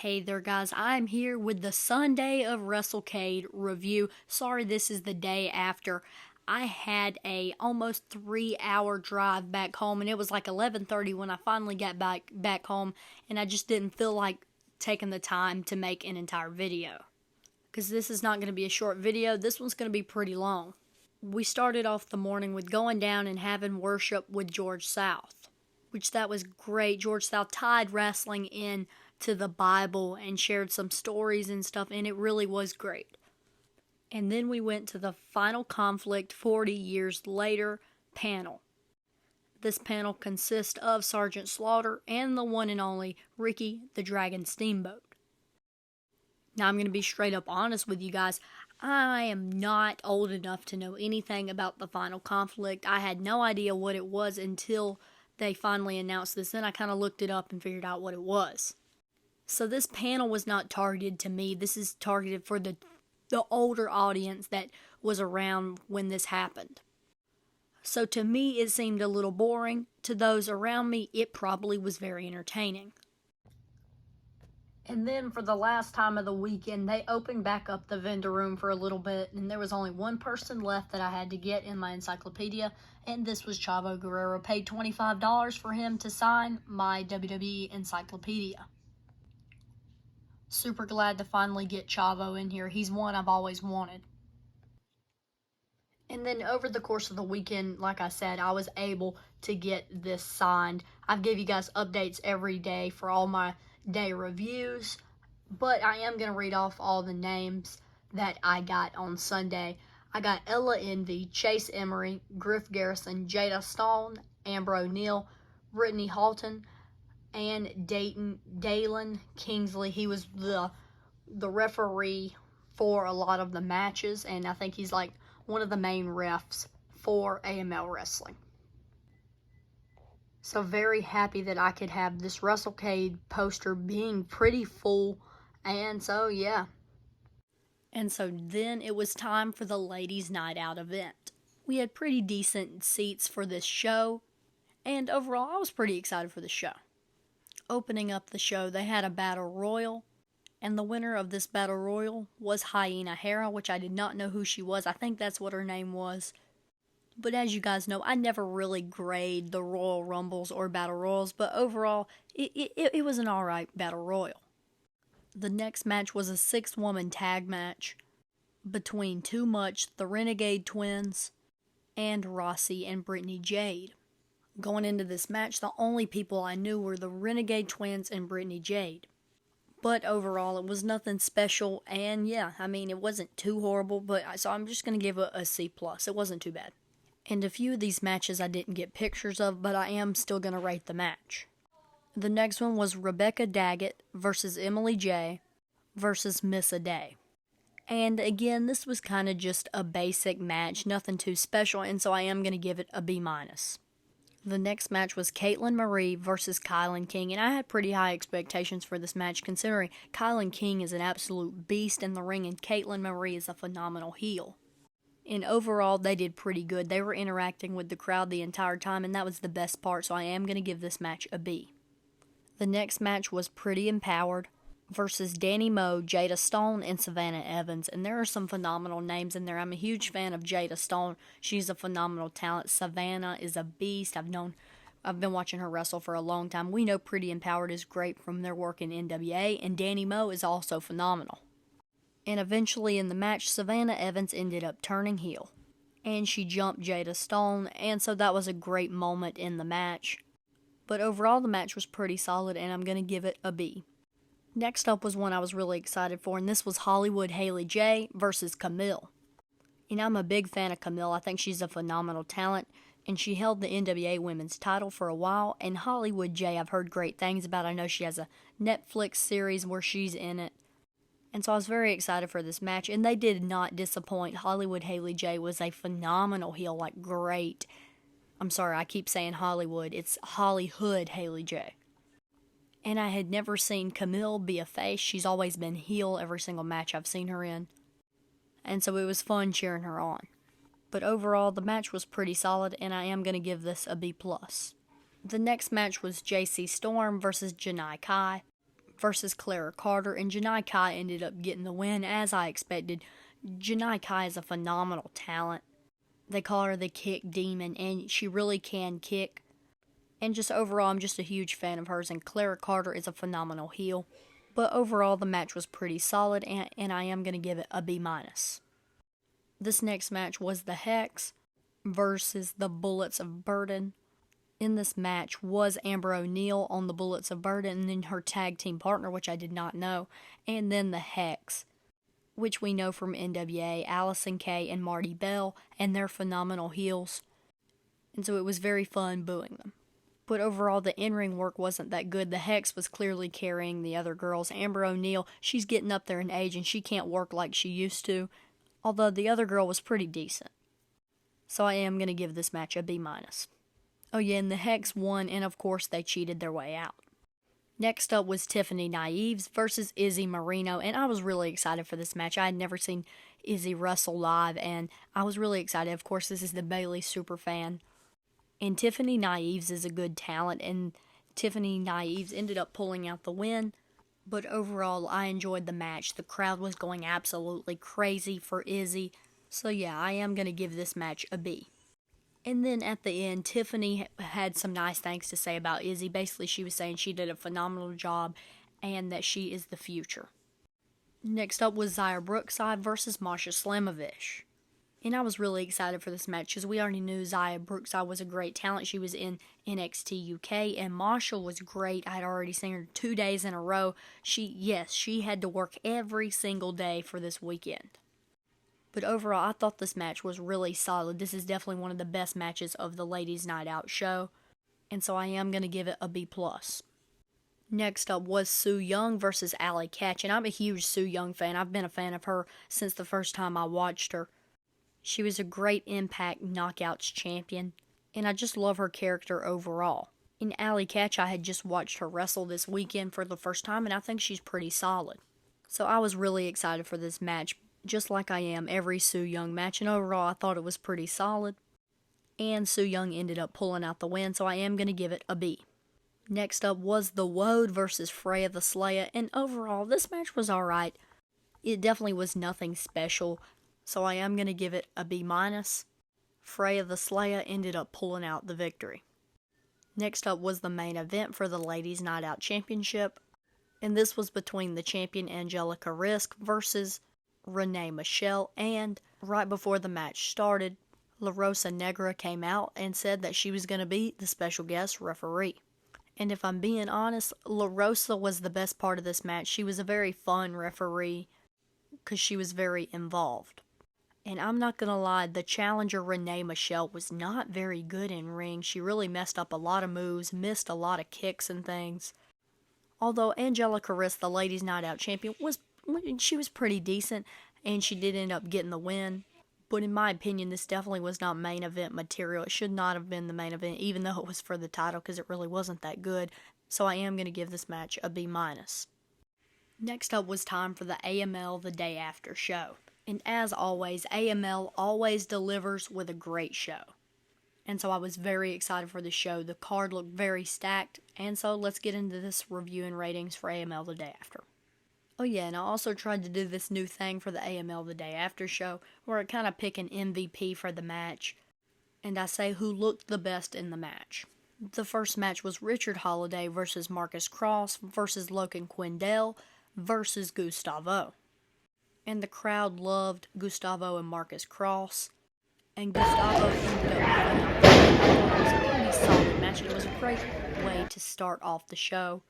Hey there guys, I'm here with the Sunday of Wrestlecade review. Sorry this is the day after. I had a almost 3-hour drive back home and it was like 11:30 when I finally got back home, and I just didn't feel like taking the time to make an entire video. Because this is not going to be a short video, this one's going to be pretty long. We started off the morning with going down and having worship with George South, which that was great. George South tied wrestling in to the Bible and shared some stories and stuff, and it really was great. And then we went to the Final Conflict 40 Years Later panel. This panel consists of Sergeant Slaughter and the one and only Ricky the Dragon Steamboat. Now I'm going to be straight up honest with you guys. I am not old enough to know anything about the Final Conflict. I had no idea what it was until they finally announced this. Then I kind of looked it up and figured out what it was. So this panel was not targeted to me. This is targeted for the older audience that was around when this happened. So to me, it seemed a little boring. To those around me, it probably was very entertaining. And then for the last time of the weekend, they opened back up the vendor room for a little bit, and there was only one person left that I had to get in my encyclopedia, and this was Chavo Guerrero. Paid $25 for him to sign my WWE encyclopedia. Super glad to finally get Chavo in here. He's one I've always wanted. And then over the course of the weekend, like I said, I was able to get this signed. I've gave you guys updates every day for all my day reviews, but I am going to read off all the names that I got on Sunday. I got Ella Envy, Chase Emery, Griff Garrison, Jada Stone, Amber O'Neal, Brittany Halton, and Dalen Kingsley. He was the referee for a lot of the matches, and I think he's like one of the main refs for AML Wrestling. So very happy that I could have this Wrestlecade poster being pretty full, and so yeah. And so then it was time for the Ladies Night Out event. We had pretty decent seats for this show, and overall I was pretty excited for the show. Opening up the show, they had a battle royal, and the winner of this battle royal was Hyena Hera, which I did not know who she was. I think that's what her name was. But as you guys know, I never really grade the Royal Rumbles or Battle Royals, but overall, it was an alright Battle Royal. The next match was a 6-woman tag match between Too Much, the Renegade Twins, and Rossi and Brittany Jade. Going into this match, the only people I knew were the Renegade Twins and Brittany Jade. But overall, it was nothing special, and yeah, I mean, it wasn't too horrible, so I'm just going to give it a C+. It wasn't too bad. And a few of these matches I didn't get pictures of, but I am still going to rate the match. The next one was Rebecca Daggett versus Emily J versus Miss A Day. And again, this was kind of just a basic match, nothing too special, and so I am going to give it a B-. The next match was Caitlin Marie versus Kylan King, and I had pretty high expectations for this match considering Kylan King is an absolute beast in the ring and Caitlin Marie is a phenomenal heel. And overall, they did pretty good. They were interacting with the crowd the entire time, and that was the best part, so I am going to give this match a B. The next match was Pretty Empowered versus Danny Moe, Jada Stone, and Savannah Evans, and there are some phenomenal names in there. I'm a huge fan of Jada Stone. She's a phenomenal talent. Savannah is a beast. I've been watching her wrestle for a long time. We know Pretty Empowered is great from their work in NWA, and Danny Moe is also phenomenal. And eventually in the match, Savannah Evans ended up turning heel, and she jumped Jada Stone, and so that was a great moment in the match. But overall, the match was pretty solid, and I'm going to give it a B. Next up was one I was really excited for, and this was Hollywood Haley J versus Camille. And I'm a big fan of Camille. I think she's a phenomenal talent, and she held the NWA Women's title for a while, and Hollywood J I've heard great things about. I know she has a Netflix series where she's in it. And so I was very excited for this match, and they did not disappoint. Hollywood Haley J was a phenomenal heel, like great. I'm sorry, I keep saying Hollywood. It's Hollywood Haley J. And I had never seen Camille be a face. She's always been heel every single match I've seen her in. And so it was fun cheering her on. But overall, the match was pretty solid, and I am going to give this a B+. The next match was JC Storm versus Janai Kai. versus Clara Carter, and Janai Kai ended up getting the win, as I expected. Janai Kai is a phenomenal talent. They call her the kick demon, and she really can kick. And just overall, I'm just a huge fan of hers, and Clara Carter is a phenomenal heel. But overall, the match was pretty solid, and I am going to give it a B-. This next match was the Hex versus the Bullets of Burden. In this match was Amber O'Neil on the Bullets of Burden, and then her tag team partner, which I did not know, and then the Hex, which we know from NWA, Allison Kay and Marty Bell, and they're phenomenal heels. And so it was very fun booing them. But overall, the in-ring work wasn't that good. The Hex was clearly carrying the other girls. Amber O'Neil, she's getting up there in age and she can't work like she used to, although the other girl was pretty decent. So I am going to give this match a B-. Oh yeah, and the Hex won, and of course they cheated their way out. Next up was Tiffany Naives versus Izzy Marino, and I was really excited for this match. I had never seen Izzy wrestle live, and I was really excited. Of course, this is the Bayley Superfan. And Tiffany Naives is a good talent, and Tiffany Naives ended up pulling out the win. But overall, I enjoyed the match. The crowd was going absolutely crazy for Izzy. So yeah, I am going to give this match a B. And then at the end, Tiffany had some nice things to say about Izzy. Basically, she was saying she did a phenomenal job and that she is the future. Next up was Xia Brookside versus Masha Slamovich. And I was really excited for this match because we already knew Xia Brookside was a great talent. She was in NXT UK, and Masha was great. I had already seen her 2 days in a row. She had to work every single day for this weekend. But overall, I thought this match was really solid. This is definitely one of the best matches of the Ladies Night Out show, and so I am going to give it a B+. Next up was Su Yung versus Allie Katch, and I'm a huge Su Yung fan. I've been a fan of her since the first time I watched her. She was a great Impact Knockouts champion, and I just love her character overall. In Allie Katch, I had just watched her wrestle this weekend for the first time, and I think she's pretty solid. So I was really excited for this match, just like I am every Su Yung match, and overall I thought it was pretty solid. And Su Yung ended up pulling out the win, so I am going to give it a B. Next up was The Woad versus Freya the Slayer, and overall this match was alright. It definitely was nothing special, so I am going to give it a B-. Freya the Slayer ended up pulling out the victory. Next up was the main event for the Ladies Night Out Championship, and this was between the champion Angelica Risk versus Renee Michelle, and right before the match started, La Rosa Negra came out and said that she was going to be the special guest referee. And if I'm being honest, La Rosa was the best part of this match. She was a very fun referee because she was very involved. And I'm not going to lie, the challenger Renee Michelle was not very good in ring. She really messed up a lot of moves, missed a lot of kicks and things. Although Angelica Risk, the Ladies Night Out champion, she was pretty decent, and she did end up getting the win. But in my opinion, this definitely was not main event material. It should not have been the main event, even though it was for the title, because it really wasn't that good. So I am going to give this match a B-. Next up was time for the AML The Day After show. And as always, AML always delivers with a great show. And so I was very excited for the show. The card looked very stacked. And so let's get into this review and ratings for AML The Day After. Oh yeah, and I also tried to do this new thing for the AML The Day After show, where I kind of pick an MVP for the match, and I say who looked the best in the match. The first match was Richard Holiday versus Marcus Cross versus Logan Quindell versus Gustavo. And the crowd loved Gustavo and Marcus Cross, and Gustavo ended up winning. It was a pretty solid match, and it was a great way to start off the show.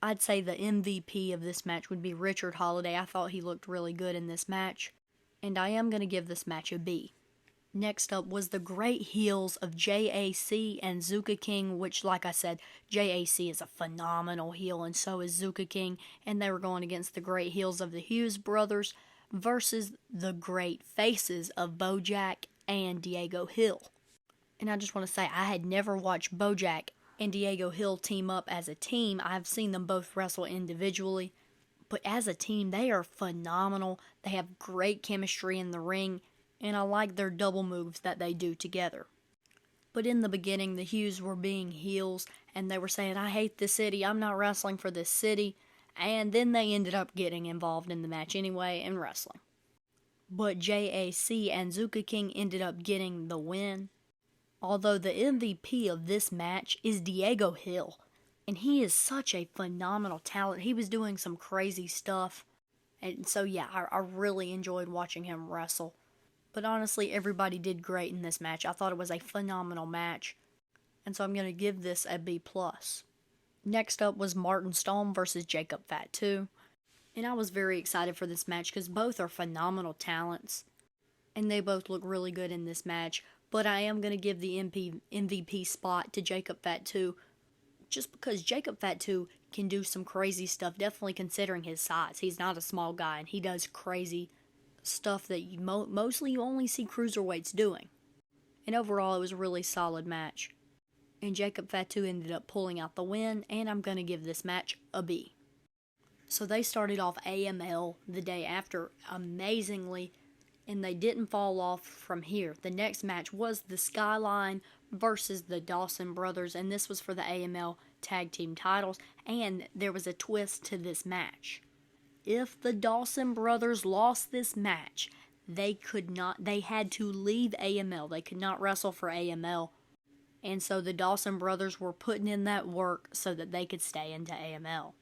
I'd say the MVP of this match would be Richard Holiday. I thought he looked really good in this match, and I am going to give this match a B. Next up was the great heels of JAC and Zuka King, which, like I said, JAC is a phenomenal heel, and so is Zuka King, and they were going against the great heels of the Hughes brothers versus the great faces of Bojack and Diego Hill. And I just want to say, I had never watched Bojack and Diego Hill team up as a team. I've seen them both wrestle individually, but as a team, they are phenomenal. They have great chemistry in the ring, and I like their double moves that they do together. But in the beginning, the Hughes were being heels, and they were saying, I hate this city, I'm not wrestling for this city. And then they ended up getting involved in the match anyway and wrestling. But JAC and Zuka King ended up getting the win. Although the MVP of this match is Diego Hill. And he is such a phenomenal talent. He was doing some crazy stuff. And so yeah, I really enjoyed watching him wrestle. But honestly, everybody did great in this match. I thought it was a phenomenal match. And so I'm going to give this a B+. Next up was Martin Storm versus Jacob Fatu. And I was very excited for this match because both are phenomenal talents. And they both look really good in this match. But I am going to give the MVP spot to Jacob Fatu. Just because Jacob Fatu can do some crazy stuff, definitely considering his size. He's not a small guy, and he does crazy stuff that mostly you only see cruiserweights doing. And overall, it was a really solid match. And Jacob Fatu ended up pulling out the win, and I'm going to give this match a B. So they started off AML The Day After amazingly, and they didn't fall off from here. The next match was the Skyline versus the Dawson Brothers, and this was for the AML Tag Team titles, and there was a twist to this match. If the Dawson Brothers lost this match, they had to leave AML. They could not wrestle for AML, and so the Dawson Brothers were putting in that work so that they could stay into AML.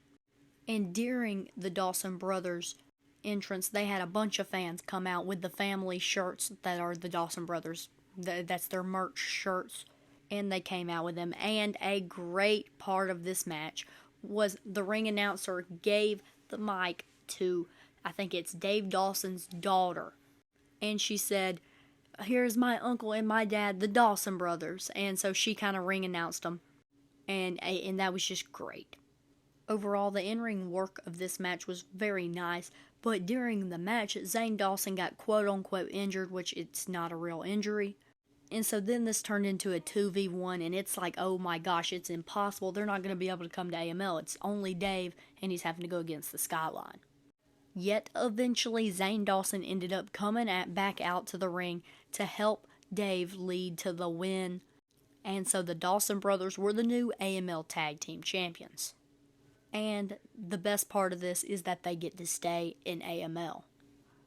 And during the Dawson Brothers entrance, they had a bunch of fans come out with the family shirts that are the Dawson Brothers. That's their merch shirts. And they came out with them. And a great part of this match was the ring announcer gave the mic to, I think it's Dave Dawson's daughter. And she said, "Here's my uncle and my dad, the Dawson Brothers." And so she kind of ring announced them. And that was just great. Overall, the in-ring work of this match was very nice, but during the match, Zane Dawson got quote-unquote injured, which it's not a real injury. And so then this turned into a 2v1, and it's like, oh my gosh, it's impossible. They're not going to be able to come to AML. It's only Dave, and he's having to go against the Skyline. Yet, eventually, Zane Dawson ended up coming back out to the ring to help Dave lead to the win. And so the Dawson Brothers were the new AML Tag Team Champions. And the best part of this is that they get to stay in AML.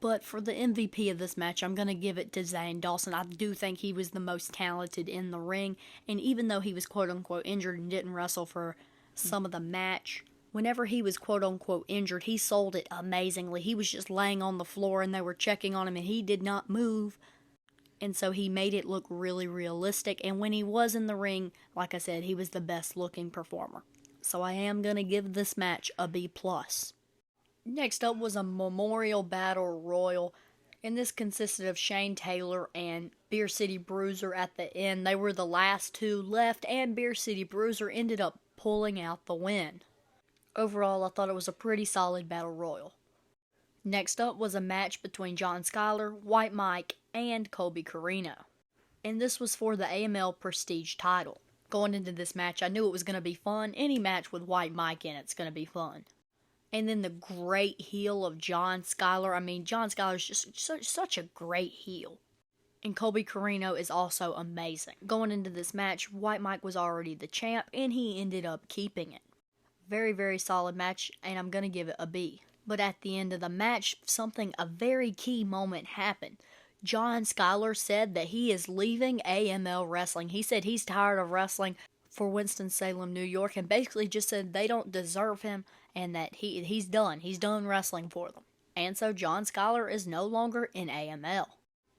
But for the MVP of this match, I'm going to give it to Zane Dawson. I do think he was the most talented in the ring. And even though he was quote-unquote injured and didn't wrestle for some of the match, whenever he was quote-unquote injured, he sold it amazingly. He was just laying on the floor and they were checking on him and he did not move. And so he made it look really realistic. And when he was in the ring, like I said, he was the best looking performer. So I am going to give this match a B+. Next up was a Memorial Battle Royal, and this consisted of Shane Taylor and Beer City Bruiser at the end. They were the last two left, and Beer City Bruiser ended up pulling out the win. Overall, I thought it was a pretty solid Battle Royal. Next up was a match between John Skyler, White Mike, and Colby Corino. And this was for the AML Prestige title. Going into this match, I knew it was going to be fun. Any match with White Mike in it's going to be fun. And then the great heel of John Skyler. I mean, John Skyler's just such a great heel. And Colby Corino is also amazing. Going into this match, White Mike was already the champ, and he ended up keeping it. Very, very solid match, and I'm going to give it a B. But at the end of the match, a very key moment happened. John Skyler said that he is leaving AML Wrestling. He said he's tired of wrestling for Winston-Salem, New York, and basically just said they don't deserve him and that he's done. He's done wrestling for them. And so John Skyler is no longer in AML.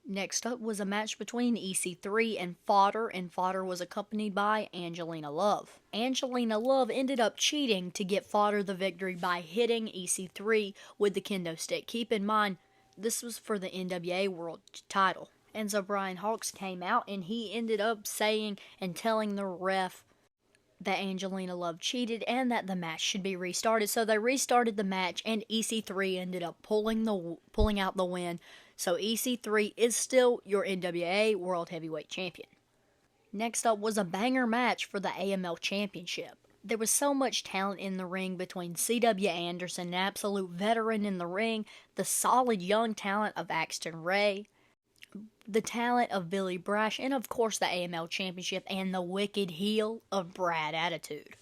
Next up was a match between EC3 and Fodder was accompanied by Angelina Love. Angelina Love ended up cheating to get Fodder the victory by hitting EC3 with the kendo stick. Keep in mind, this was for the NWA World title. And so Brian Hawks came out and he ended up saying and telling the ref that Angelina Love cheated and that the match should be restarted. So they restarted the match and EC3 ended up pulling out the win. So EC3 is still your NWA World Heavyweight Champion. Next up was a banger match for the AML Championship. There was so much talent in the ring between C.W. Anderson, an absolute veteran in the ring, the solid young talent of Axton Ray, the talent of Billy Brash, and of course the AML Championship and the wicked heel of Brad Attitude.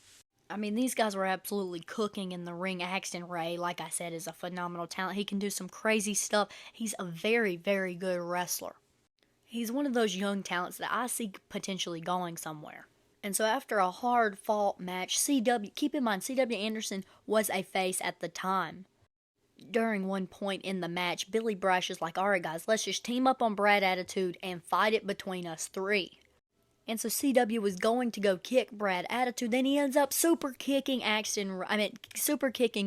I mean, these guys were absolutely cooking in the ring. Axton Ray, like I said, is a phenomenal talent. He can do some crazy stuff. He's a very, very good wrestler. He's one of those young talents that I see potentially going somewhere. And so after a hard fought match, keep in mind, CW Anderson was a face at the time. During one point in the match, Billy Brash is like, alright guys, let's just team up on Brad Attitude and fight it between us three. And so CW was going to go kick Brad Attitude, then he ends up super kicking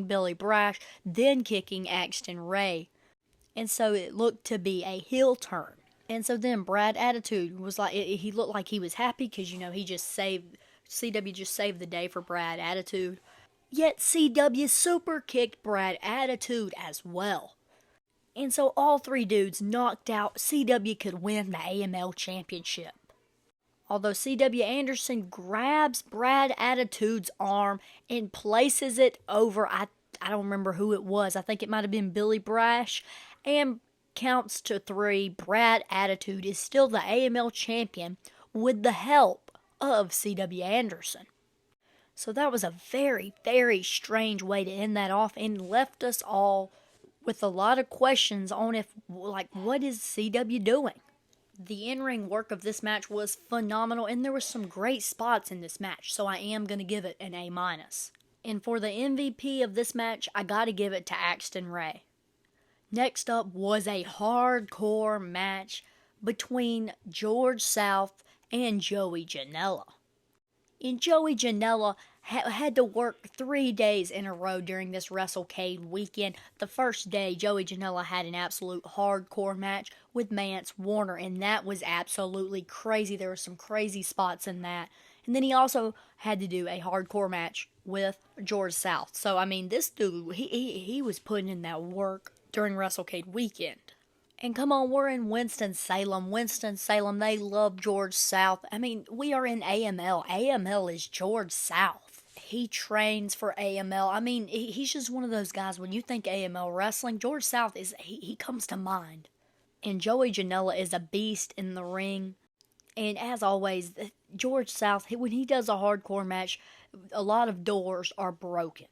Billy Brash, then kicking Axton Ray. And so it looked to be a heel turn. And so then Brad Attitude was like, he looked like he was happy because, CW just saved the day for Brad Attitude. Yet CW super kicked Brad Attitude as well. And so all three dudes knocked out. CW could win the AML Championship. Although CW Anderson grabs Brad Attitude's arm and places it over, I don't remember who it was. I think it might have been Billy Brash. And counts to 3. Brad Attitude is still the AML champion with the help of CW Anderson. So that was a very, very strange way to end that off and left us all with a lot of questions on what is CW doing? The in-ring work of this match was phenomenal, and there were some great spots in this match, so I am going to give it an A-. And for the MVP of this match, I got to give it to Axton Ray. Next up was a hardcore match between George South and Joey Janela. And Joey Janela had to work 3 days in a row during this Wrestlecade weekend. The first day, Joey Janela had an absolute hardcore match with Mance Warner, and that was absolutely crazy. There were some crazy spots in that. And then he also had to do a hardcore match with George South. So, I mean, this dude, he was putting in that work during Wrestlecade weekend. And come on, we're in Winston-Salem. Winston-Salem, they love George South. I mean, we are in AML. AML is George South. He trains for AML. I mean, he's just one of those guys, when you think AML wrestling, George South he comes to mind. And Joey Janela is a beast in the ring. And as always, George South, when he does a hardcore match, a lot of doors are broken.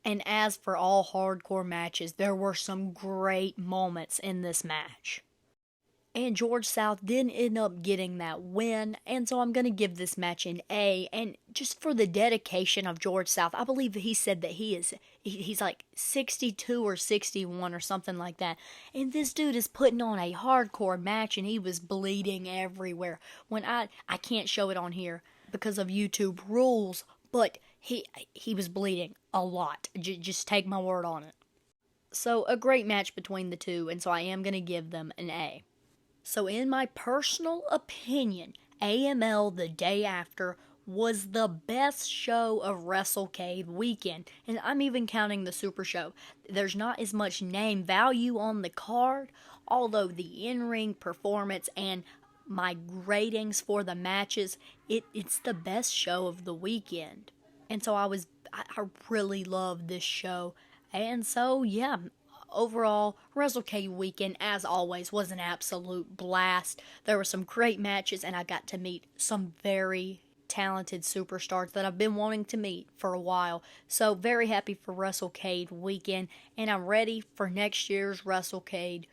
And as for all hardcore matches, there were some great moments in this match. And George South did end up getting that win, and so I'm going to give this match an A. And just for the dedication of George South, I believe he said that he's like 62 or 61 or something like that. And this dude is putting on a hardcore match, and he was bleeding everywhere. When I can't show it on here because of YouTube rules, but he was bleeding a lot. Just take my word on it. So a great match between the two, and so I am going to give them an A. So in my personal opinion, AML The Day After was the best show of Wrestlecade weekend, and I'm even counting the Super Show. There's not as much name value on the card, although the in-ring performance and my ratings for the matches, it's the best show of the weekend. And so I really loved this show. And so, yeah, overall, Wrestlecade weekend, as always, was an absolute blast. There were some great matches, and I got to meet some very talented superstars that I've been wanting to meet for a while. So, very happy for Wrestlecade weekend, and I'm ready for next year's Wrestlecade